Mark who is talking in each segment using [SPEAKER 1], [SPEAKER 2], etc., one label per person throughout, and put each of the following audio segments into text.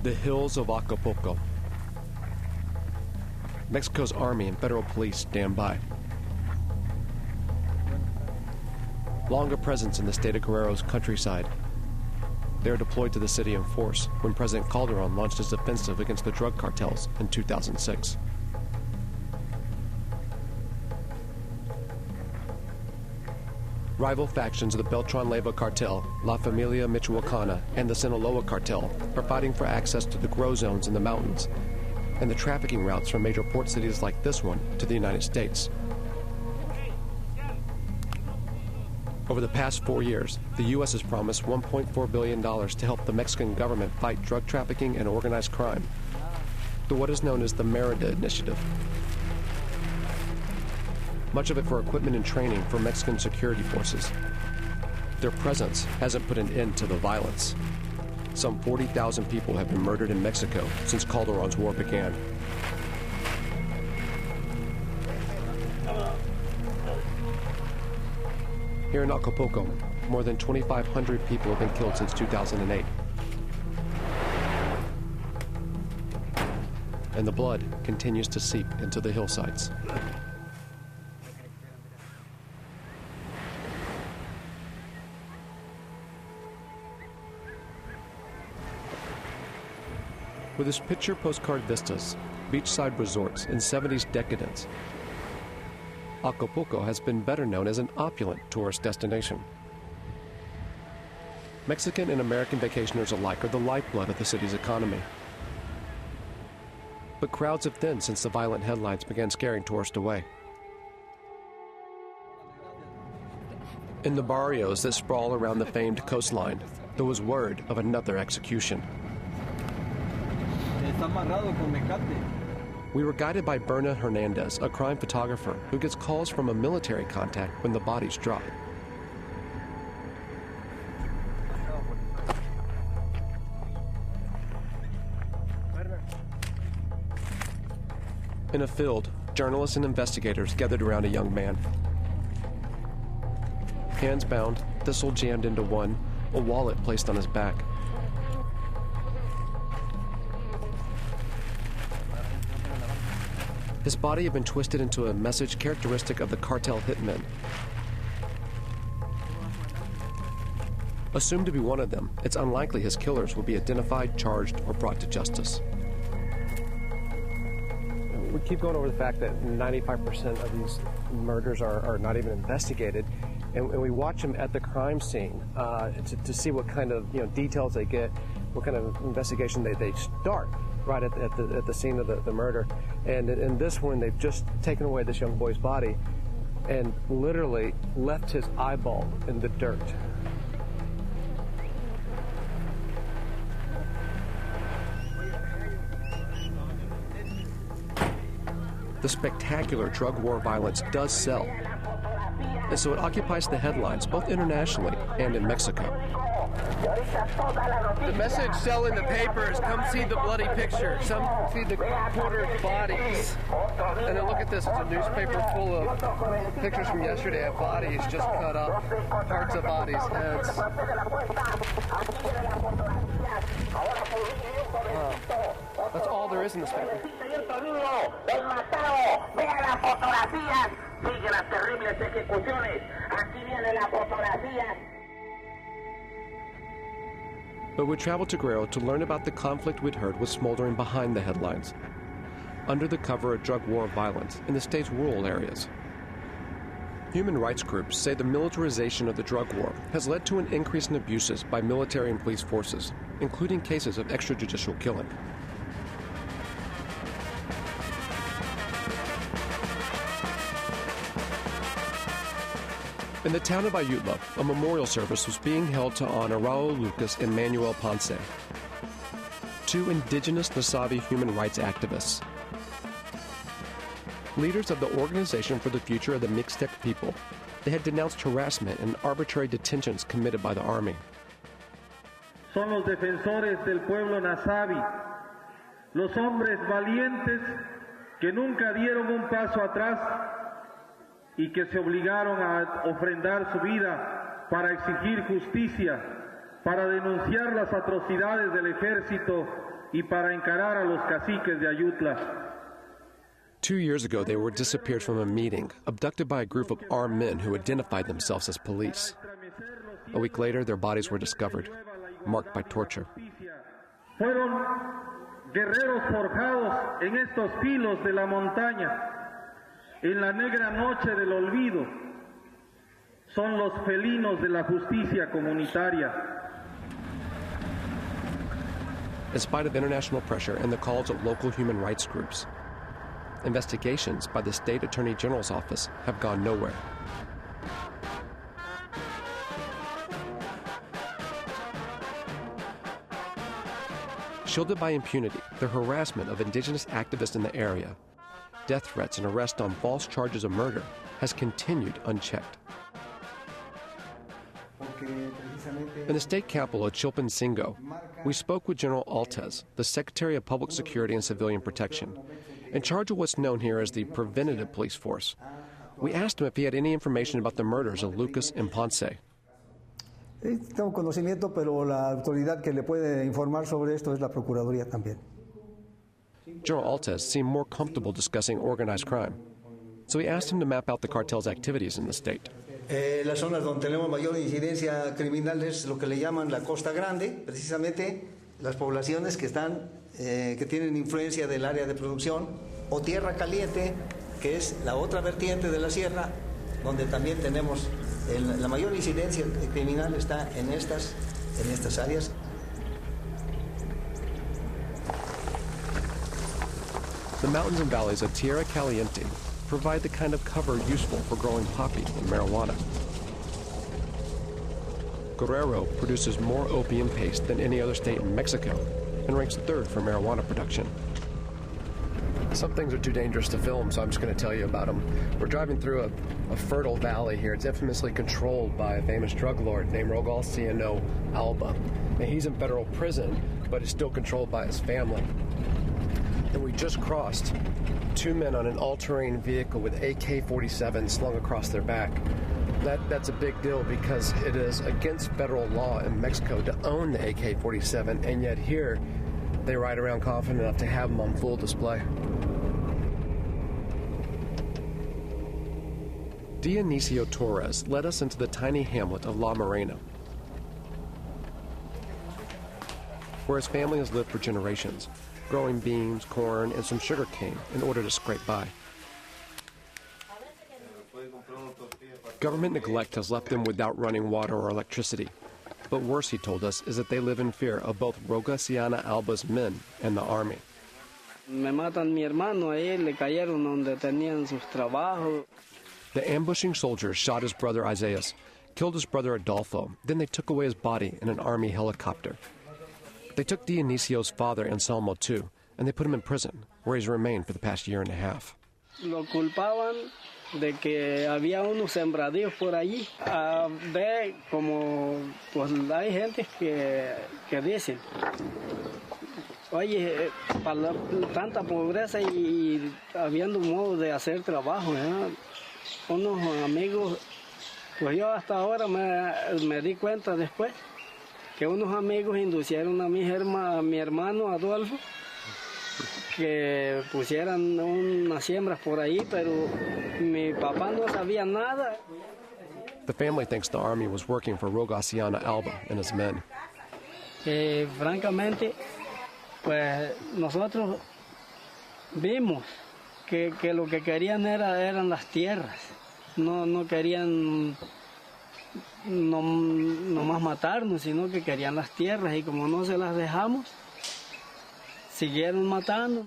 [SPEAKER 1] The hills of Acapulco. Mexico's army and federal police stand by. Longer presence in the state of Guerrero's countryside. They are deployed to the city in force when President Calderon launched his offensive against the drug cartels in 2006. Rival factions of the Beltran-Leyva cartel, La Familia Michoacana, and the Sinaloa cartel are fighting for access to the grow zones in the mountains and the trafficking routes from major port cities like this one to the United States. Over the past 4 years, the U.S. has promised $1.4 billion to help the Mexican government fight drug trafficking and organized crime through what is known as the Merida Initiative. Much of it for equipment and training for Mexican security forces. Their presence hasn't put an end to the violence. Some 40,000 people have been murdered in Mexico since Calderon's war began. Here in Acapulco, more than 2,500 people have been killed since 2008. And the blood continues to seep into the hillsides. With its picture postcard vistas, beachside resorts, and 70s decadence, Acapulco has been better known as an opulent tourist destination. Mexican and American vacationers alike are the lifeblood of the city's economy. But crowds have thinned since the violent headlines began scaring tourists away. In the barrios that sprawl around the famed coastline, there was word of another execution. We were guided by Berna Hernandez, a crime photographer who gets calls from a military contact when the bodies drop. In a field, journalists and investigators gathered around a young man. Hands bound, thistle jammed into one, a wallet placed on his back. His body had been twisted into a message characteristic of the cartel hitmen. Assumed to be one of them, it's unlikely his killers will be identified, charged, or brought to justice. We keep going over the fact that 95% of these murders are not even investigated, and we watch them at the crime scene to see what kind of details they get, what kind of investigation they start right at the scene of the murder. And in this one, they've just taken away this young boy's body and literally left his eyeball in the dirt. The spectacular drug war violence does sell, and so it occupies the headlines both internationally and in Mexico.
[SPEAKER 2] The message selling the papers, come see the bloody picture, come see the quartered bodies. And then look at this, it's a newspaper full of pictures from yesterday of bodies just cut up, parts of bodies, heads. That's all there is in this paper.
[SPEAKER 1] But we traveled to Guerrero to learn about the conflict we'd heard was smoldering behind the headlines, under the cover of drug war violence in the state's rural areas. Human rights groups say the militarization of the drug war has led to an increase in abuses by military and police forces, including cases of extrajudicial killing. In the town of Ayutla, a memorial service was being held to honor Raul Lucas and Manuel Ponce, two indigenous Nasavi human rights activists. Leaders of the Organization for the Future of the Mixtec People, they had denounced harassment and arbitrary detentions committed by the army.
[SPEAKER 3] Son los defensores del pueblo Nasavi, los hombres valientes que nunca dieron un paso atrás y que se obligaron a ofrendar su vida para exigir justicia, para denunciar las atrocidades del ejército y para encarar a los caciques de Ayutla.
[SPEAKER 1] 2 years ago, they were disappeared from a meeting, abducted by a group of armed men who identified themselves as police. A week later, their bodies were discovered, marked by torture.
[SPEAKER 3] Fueron guerreros forjados en estos filos de la montaña, en la negra noche del olvido. Son los felinos de la justicia comunitaria.
[SPEAKER 1] In spite of international pressure and the calls of local human rights groups, investigations by the State Attorney General's office have gone nowhere. Shielded by impunity, the harassment of indigenous activists in the area, death threats and arrest on false charges of murder has continued unchecked. In the state capital of Chilpancingo, we spoke with General Altez, the Secretary of Public Security and Civilian Protection, in charge of what's known here as the Preventative Police Force. We asked him if he had any information about the murders of Lucas and Ponce.
[SPEAKER 4] Tengo conocimiento, pero la autoridad que le puede informar sobre esto es la Procuraduría también.
[SPEAKER 1] General Altez seemed more comfortable discussing organized crime, so we asked him to map out the cartel's activities in the state.
[SPEAKER 4] Las zonas donde tenemos mayor incidencia criminal es lo que le llaman la Costa Grande, precisamente las poblaciones que están, que tienen influencia del área de producción, o Tierra Caliente, que es la otra vertiente de la sierra, donde también tenemos la mayor incidencia criminal está en estas áreas.
[SPEAKER 1] The mountains and valleys of Tierra Caliente provide the kind of cover useful for growing poppy and marijuana. Guerrero produces more opium paste than any other state in Mexico and ranks third for marijuana production. Some things are too dangerous to film, so I'm just going to tell you about them. We're driving through a fertile valley here. It's infamously controlled by a famous drug lord named Rogalciano Alba. Now, he's in federal prison, but it's still controlled by his family. And we just crossed 2 men on an all-terrain vehicle with AK-47 slung across their back. That's a big deal because it is against federal law in Mexico to own the AK-47, and yet here they ride around confident enough to have them on full display. Dionisio Torres led us into the tiny hamlet of La Morena, where his family has lived for generations, growing beans, corn, and some sugar cane in order to scrape by. Government neglect has left them without running water or electricity. But worse, he told us, is that they live in fear of both Rogalciano Alba's men and the army.
[SPEAKER 5] Me matan mi hermano, ahí le cayeron donde tenían sus trabajos.
[SPEAKER 1] The ambushing soldiers shot his brother Isaias, killed his brother Adolfo, then they took away his body in an army helicopter. They took Dionisio's father Anselmo too, and they put him in prison, where he's remained for the past year and a half.
[SPEAKER 5] Lo culpaban de que había unos sembradíos por allí. Ve como pues hay gente que dicen, oye, para tanta pobreza y habiendo modo de hacer trabajo, ¿eh? Unos amigos, pues yo hasta ahora me di cuenta después que unos amigos inducieron a mi hermano Adolfo que pusieran unas siembras por ahí, pero mi papá no sabía nada.
[SPEAKER 1] The family thinks the army was working for Rogalciano Alba and his men.
[SPEAKER 5] Francamente, pues nosotros vimos que lo que querían eran las tierras. No querían no más matarnos, sino que querían las tierras, y como no se las dejamos, siguieron matando.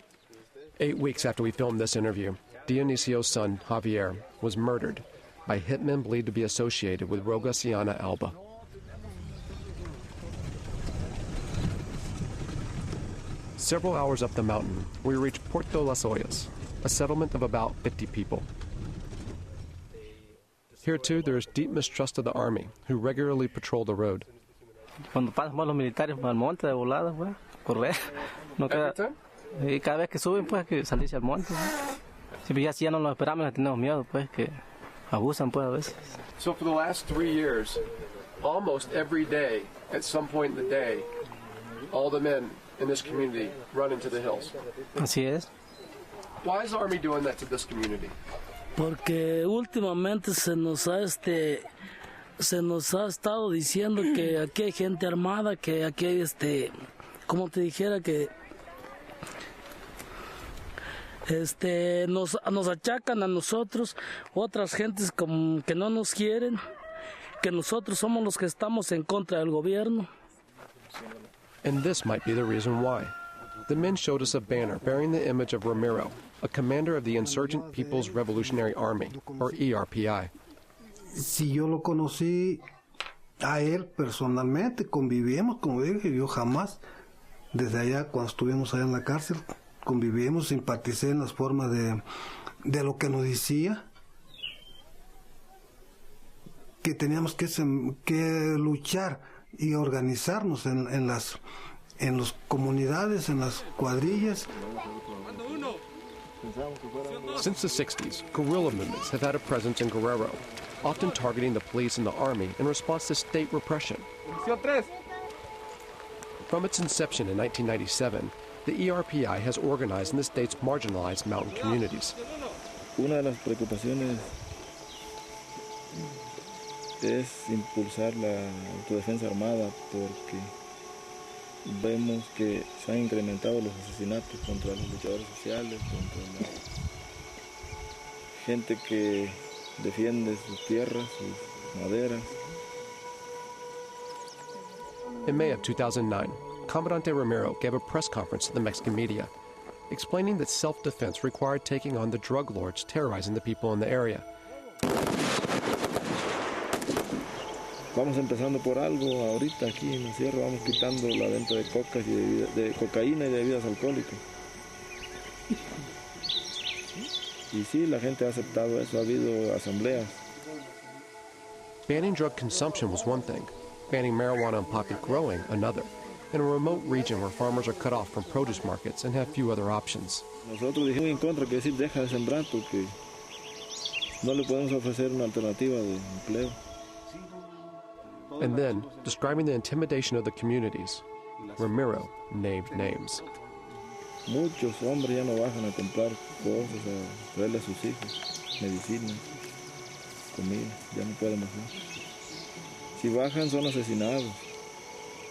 [SPEAKER 1] 8 weeks after we filmed this interview, Dionisio's son, Javier, was murdered by hitmen believed to be associated with Rogalciano Alba. Several hours up the mountain, we reach Puerto Las Ollas, a settlement of about 50 people. Here, too, there is deep mistrust of the army, who regularly patrol the road.
[SPEAKER 6] Cuando pasan los militares al monte de volada, pues, correr. No queda, y cada vez que suben, pues, que salirse al monte. Si ya no los esperamos, les tenemos miedo, pues, que abusan, pues, a veces.
[SPEAKER 2] So for the last 3 years, almost every day, at some point in the day, all the men in this community run into the hills.
[SPEAKER 6] Así es.
[SPEAKER 2] Why is the Army doing that to this community?
[SPEAKER 7] Porque últimamente se nos ha estado diciendo que aquí hay gente armada, que aquí hay como te dijera que nos achacan a nosotros, otras gentes como que no nos quieren, que nosotros somos los que estamos en contra del gobierno.
[SPEAKER 1] And this might be the reason why. The men showed us a banner bearing the image of Guerrero, a commander of the Insurgent People's Revolutionary Army, or ERPI.
[SPEAKER 8] Si yo lo conocí a él personalmente, convivimos, como dije, yo jamás, desde allá cuando estuvimos allá en la cárcel, convivimos, simpaticé en las formas de lo que nos decía, que teníamos que luchar y organizarnos en las comunidades, en las cuadrillas.
[SPEAKER 1] Since the 60s, guerrilla movements have had a presence in Guerrero, often targeting the police and the army in response to state repression. From its inception in 1997, the ERPI has organized in the state's marginalized mountain communities.
[SPEAKER 9] Una de las preocupaciones es impulsar la autodefensa armada porque vemos que se han incrementado los asesinatos contra los luchadores sociales, contra la gente que defiende sus tierras, sus maderas.
[SPEAKER 1] In May of 2009, Comandante Romero gave a press conference to the Mexican media, explaining that self-defense required taking on the drug lords terrorizing the people in the area.
[SPEAKER 9] Vamos empezando por algo, ahorita aquí en la sierra vamos quitando la venta de cocas y de cocaína y de bebidas alcohólicas. Y sí, la gente ha aceptado eso, ha habido asambleas.
[SPEAKER 1] Banning drug consumption was one thing, banning marijuana and poppy growing another, in a remote region where farmers are cut off from produce markets and have few other options.
[SPEAKER 9] Nosotros dijimos en contra, que decir deja de sembrar porque no le podemos ofrecer una alternativa de empleo.
[SPEAKER 1] And then, describing the intimidation of the communities, Romero named names.
[SPEAKER 9] Muchos hombres ya no bajan a comprar cosas, a traerle a sus hijos, medicinas, comida, ya no pueden bajar. Si bajan son asesinados.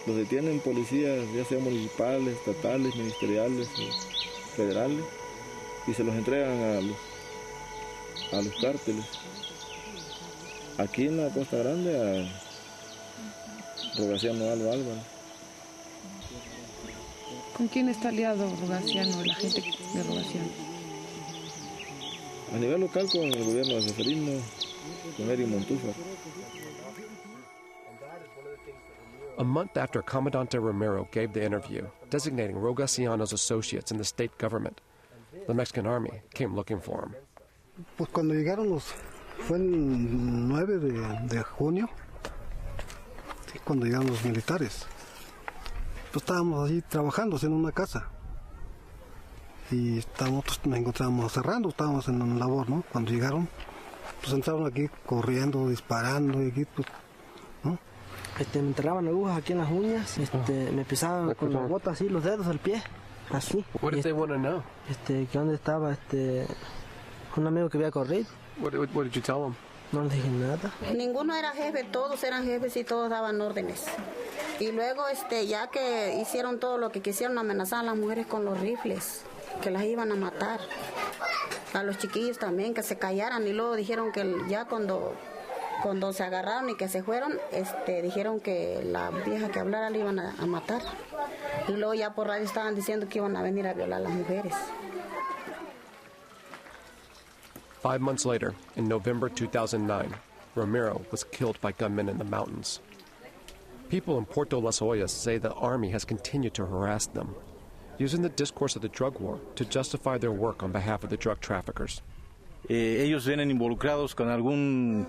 [SPEAKER 9] Los detienen policías, ya sean municipales, estatales, ministeriales, federales, y se los entregan a los cárteles. Aquí en la Costa Grande a Rogaciano Álvaro.
[SPEAKER 10] ¿Con quién está aliado Rogaciano, la gente de Rogaciano?
[SPEAKER 9] A nivel local con el gobierno de Ceferino, con Eri Montúfar.
[SPEAKER 1] A month after Comandante Romero gave the interview, designating Rogaciano's associates in the state government, the Mexican army came looking for him.
[SPEAKER 8] Pues cuando llegaron fue el 9 de junio, cuando llegaron los militares. Pues estábamos allí trabajando en una casa y nos encontrábamos cerrando, estábamos en una labor, ¿no? Cuando llegaron, pues entraron aquí corriendo, disparando y aquí, pues, ¿no?
[SPEAKER 11] Me enterraban agujas aquí en las uñas, me pisaban con las botas así, los dedos del pie, así.
[SPEAKER 2] What did they want to know?
[SPEAKER 11] Que dónde estaba un amigo que había corrido.
[SPEAKER 2] What did you tell them?
[SPEAKER 11] No les dije nada.
[SPEAKER 12] Ninguno era jefe, todos eran jefes y todos daban órdenes. Y luego ya que hicieron todo lo que quisieron, amenazaban a las mujeres con los rifles, que las iban a matar. A los chiquillos también, que se callaran. Y luego dijeron que ya cuando se agarraron y que se fueron, dijeron que la vieja que hablara le iban a matar. Y luego ya por radio estaban diciendo que iban a venir a violar a las mujeres.
[SPEAKER 1] 5 months later, in November 2009, Romero was killed by gunmen in the mountains. People in Puerto Las Ollas say the army has continued to harass them, using the discourse of the drug war to justify their work on behalf of the drug traffickers.
[SPEAKER 13] Ellos vienen involucrados con algún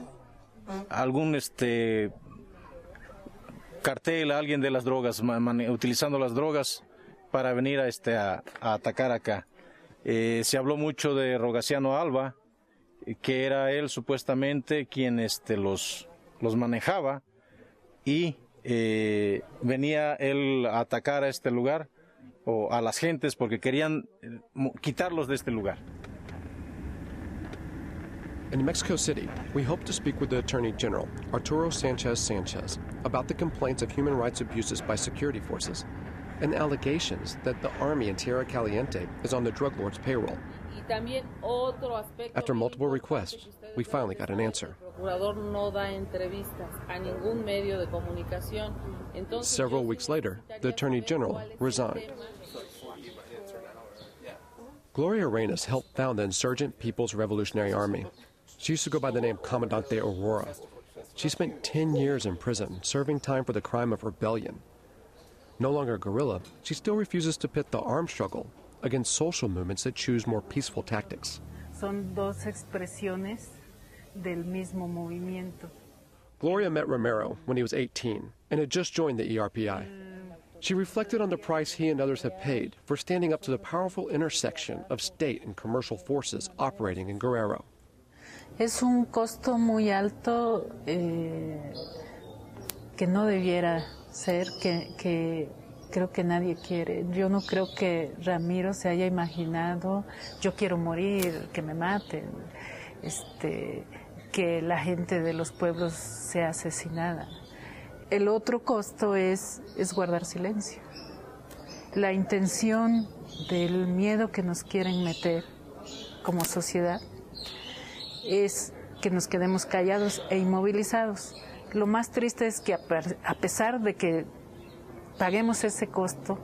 [SPEAKER 13] cartel, alguien de las drogas, utilizando las drogas para venir a atacar acá. Se habló mucho de Rogaciano Alba, que era él supuestamente quien los manejaba, y venía él a atacar a este lugar o a las gentes porque querían quitarlos de este lugar.
[SPEAKER 1] In Mexico City, we hope to speak with the Attorney General, Arturo Sanchez, about the complaints of human rights abuses by security forces and the allegations that the army in Tierra Caliente is on the drug lord's payroll. After multiple requests, we finally got an answer. Several weeks later, the Attorney General resigned. Gloria Reyes helped found the insurgent People's Revolutionary Army. She used to go by the name Comandante Aurora. She spent 10 years in prison, serving time for the crime of rebellion. No longer a guerrilla, she still refuses to pit the armed struggle against social movements that choose more peaceful tactics.
[SPEAKER 14] Son dos expresiones del mismo movimiento.
[SPEAKER 1] Gloria met Romero when he was 18 and had just joined the ERPI. She reflected on the price he and others have paid for standing up to the powerful intersection of state and commercial forces operating in Guerrero.
[SPEAKER 14] Es un costo muy alto que no debiera ser, que creo que nadie quiere. Yo no creo que Ramiro se haya imaginado, yo quiero morir, que me maten, que la gente de los pueblos sea asesinada. El otro costo es guardar silencio. La intención del miedo que nos quieren meter como sociedad es que nos quedemos callados e inmovilizados. Lo más triste es que a pesar de que paguemos ese costo,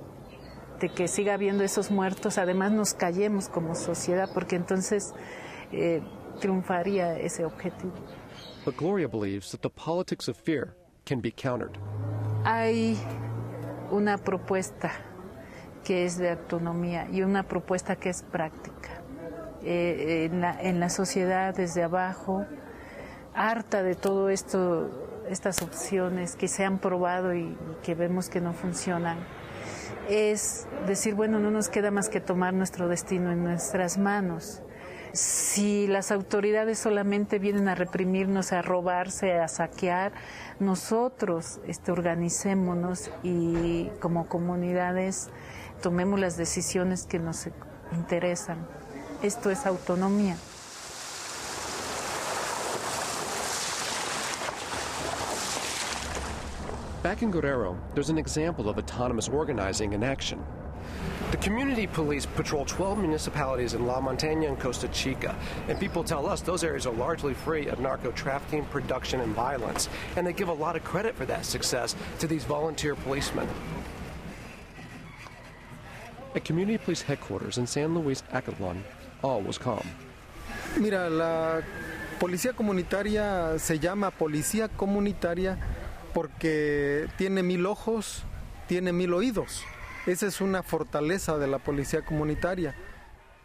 [SPEAKER 14] de que siga habiendo esos muertos, además nos callemos como sociedad, porque entonces triunfaría ese objetivo.
[SPEAKER 1] But Gloria believes that the politics of fear can be countered.
[SPEAKER 14] Hay una propuesta que es de autonomía y una propuesta que es práctica. En la sociedad desde abajo, harta de todo esto, estas opciones que se han probado y que vemos que no funcionan, es decir, bueno, no nos queda más que tomar nuestro destino en nuestras manos. Si las autoridades solamente vienen a reprimirnos, a robarse, a saquear, nosotros organicémonos y como comunidades tomemos las decisiones que nos interesan. Esto es autonomía.
[SPEAKER 1] Back in Guerrero, there's an example of autonomous organizing in action. The community police patrol 12 municipalities in La Montaña and Costa Chica, and people tell us those areas are largely free of narco-trafficking, production, and violence, and they give a lot of credit for that success to these volunteer policemen. At Community Police Headquarters in San Luis Acatlán, all was calm.
[SPEAKER 15] Mira, la policía comunitaria se llama policía comunitaria porque tiene 1000 ojos, tiene 1000 oídos. Esa es una fortaleza de la policía comunitaria.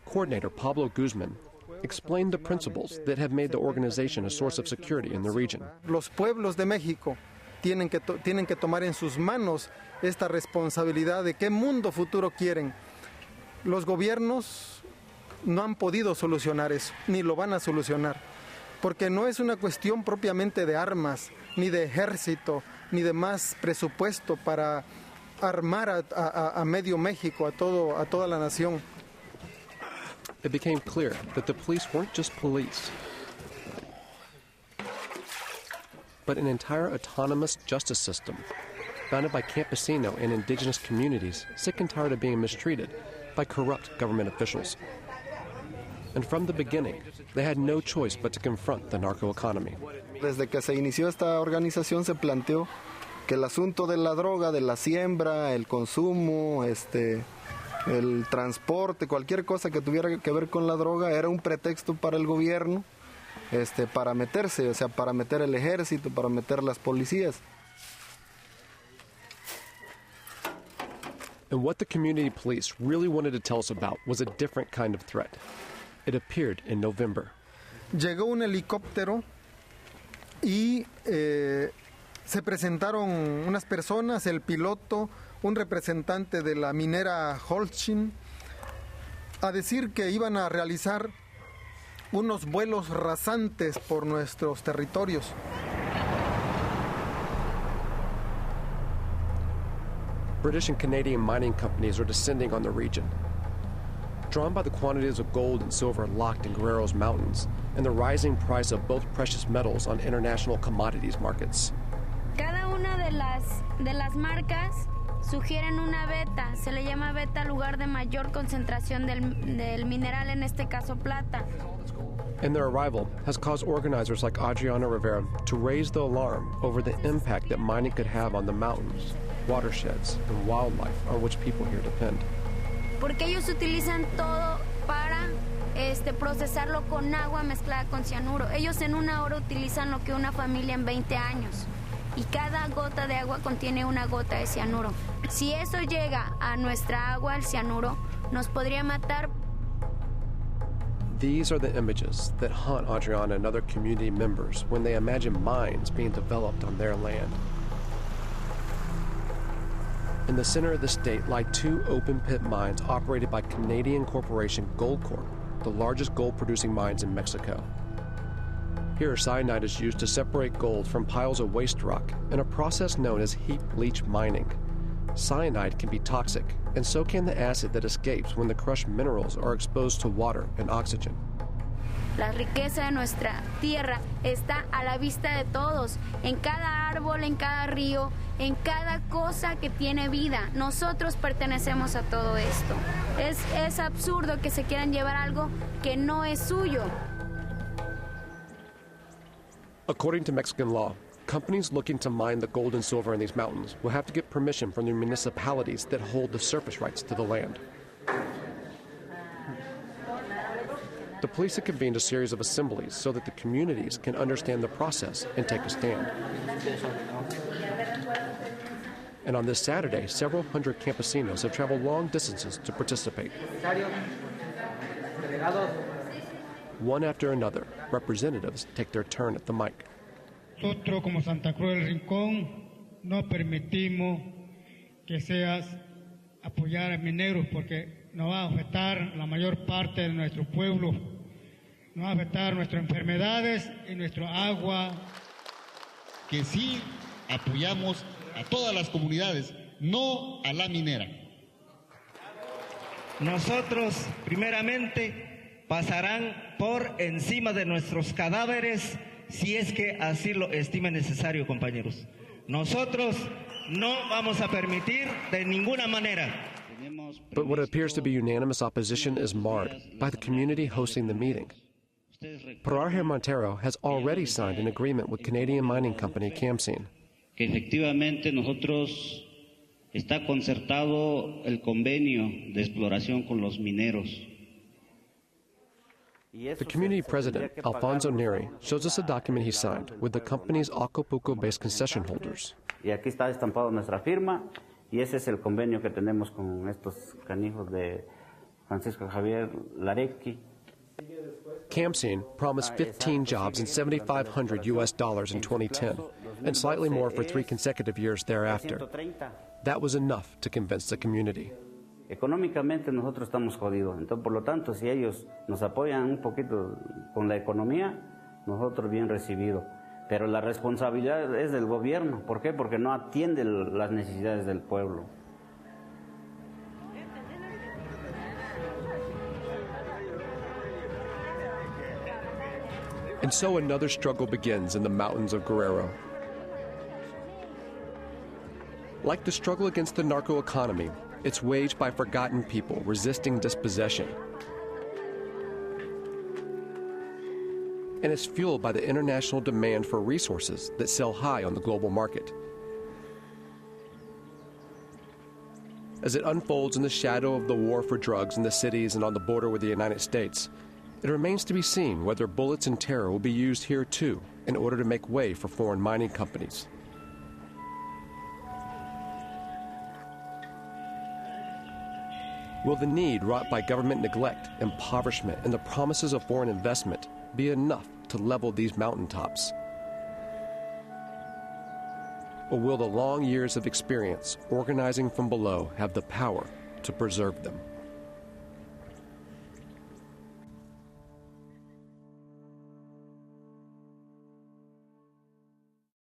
[SPEAKER 1] Coordinator Pablo Guzman explained the principles that have made the organization a source of security in the region.
[SPEAKER 15] Los pueblos de México tienen que tomar en sus manos esta responsabilidad de qué mundo futuro quieren. Los gobiernos no han podido solucionar eso, ni lo van a solucionar, porque no es una cuestión propiamente de armas, ni de ejército, ni de más presupuesto para armar a medio México, a toda la nación.
[SPEAKER 1] It became clear that the police weren't just police, but an entire autonomous justice system founded by campesino and indigenous communities sick and tired of being mistreated by corrupt government officials. And from the beginning, they had no choice but to confront the narco-economy.
[SPEAKER 16] Desde que se inició esta organización se planteó que el asunto de la droga, de la siembra, el consumo, el transporte, cualquier cosa que tuviera que ver con la droga era un pretexto para el gobierno para meterse, o sea, para meter el ejército, para meter las policías.
[SPEAKER 1] And what the community police really wanted to tell us about was a different kind of threat. It appeared in November.
[SPEAKER 15] Llegó un helicóptero y se presentaron unas personas, el piloto, un representante de la minera Holcim, a decir que iban a realizar unos vuelos rasantes por nuestros territorios.
[SPEAKER 1] British and Canadian mining companies are descending on the region. Drawn by the quantities of gold and silver locked in Guerrero's mountains and the rising price of both precious metals on international commodities markets.
[SPEAKER 17] Cada una de las marcas sugieren una beta, se le llama beta al lugar de mayor concentración del mineral, en este caso plata.
[SPEAKER 1] And their arrival has caused organizers like Adriana Rivera to raise the alarm over the impact that mining could have on the mountains, watersheds, and wildlife on which people here depend.
[SPEAKER 17] Porque ellos utilizan todo para procesarlo con agua mezclada con cianuro. Ellos en una hora utilizan lo que una familia en 20 años. Y cada gota de agua contiene una gota de cianuro. Si eso llega a nuestra agua, el cianuro, nos podría matar.
[SPEAKER 1] These are the images that haunt Adriana and other community members when they imagine mines being developed on their land. In the center of the state lie two open-pit mines operated by Canadian corporation Goldcorp, the largest gold-producing mines in Mexico. Here, cyanide is used to separate gold from piles of waste rock in a process known as heap leach mining. Cyanide can be toxic, and so can the acid that escapes when the crushed minerals are exposed to water and oxygen.
[SPEAKER 17] La riqueza de nuestra tierra está a la vista de todos, en cada árbol, en cada río, en cada cosa que tiene vida. Nosotros pertenecemos a todo esto. Es absurdo que se quieran llevar algo que no es suyo.
[SPEAKER 1] According to Mexican law, companies looking to mine the gold and silver in these mountains will have to get permission from the municipalities that hold the surface rights to the land. The police have convened a series of assemblies so that the communities can understand the process and take a stand. And on this Saturday, several hundred campesinos have traveled long distances to participate. One after another, representatives take their turn at the mic.
[SPEAKER 18] Nosotros como Santa Cruz del Rincón no permitimos que seas apoyar a mineros porque nos va a afectar la mayor parte de nuestro pueblo, nos va a afectar nuestras enfermedades y nuestra agua.
[SPEAKER 19] Que sí apoyamos a todas las comunidades, no a la minera.
[SPEAKER 20] Nosotros, primeramente, pasarán por encima de nuestros cadáveres si es que así lo estime necesario, compañeros. Nosotros no vamos a permitir de ninguna manera.
[SPEAKER 1] But what appears to be unanimous opposition is marred by the community hosting the meeting. Pararje Montero has already signed an agreement with Canadian mining company Campesino.
[SPEAKER 21] Que efectivamente nosotros está concertado el convenio de exploración con los mineros.
[SPEAKER 1] The community president, Alfonso Neri, shows us a document he signed with the company's Acapulco-based concession holders.
[SPEAKER 22] Y aquí está estampado nuestra firma, y ese es el convenio que tenemos con estos canijos de Francisco Javier Larecki.
[SPEAKER 1] Campesino promised 15 jobs and $7,500 US in 2010, and slightly more for 3 consecutive years thereafter. That was enough to convince the community.
[SPEAKER 22] Económicamente nosotros estamos jodidos, entonces por lo tanto si ellos nos apoyan un poquito con la economía, nosotros bien recibido. Pero la responsabilidad es del gobierno, ¿por qué? Porque no atiende las necesidades del pueblo.
[SPEAKER 1] And so another struggle begins in the mountains of Guerrero. Like the struggle against the narco-economy, it's waged by forgotten people resisting dispossession. And it's fueled by the international demand for resources that sell high on the global market. As it unfolds in the shadow of the war for drugs in the cities and on the border with the United States, it remains to be seen whether bullets and terror will be used here too in order to make way for foreign mining companies. Will the need wrought by government neglect, impoverishment, and the promises of foreign investment be enough to level these mountaintops? Or will the long years of experience organizing from below have the power to preserve them?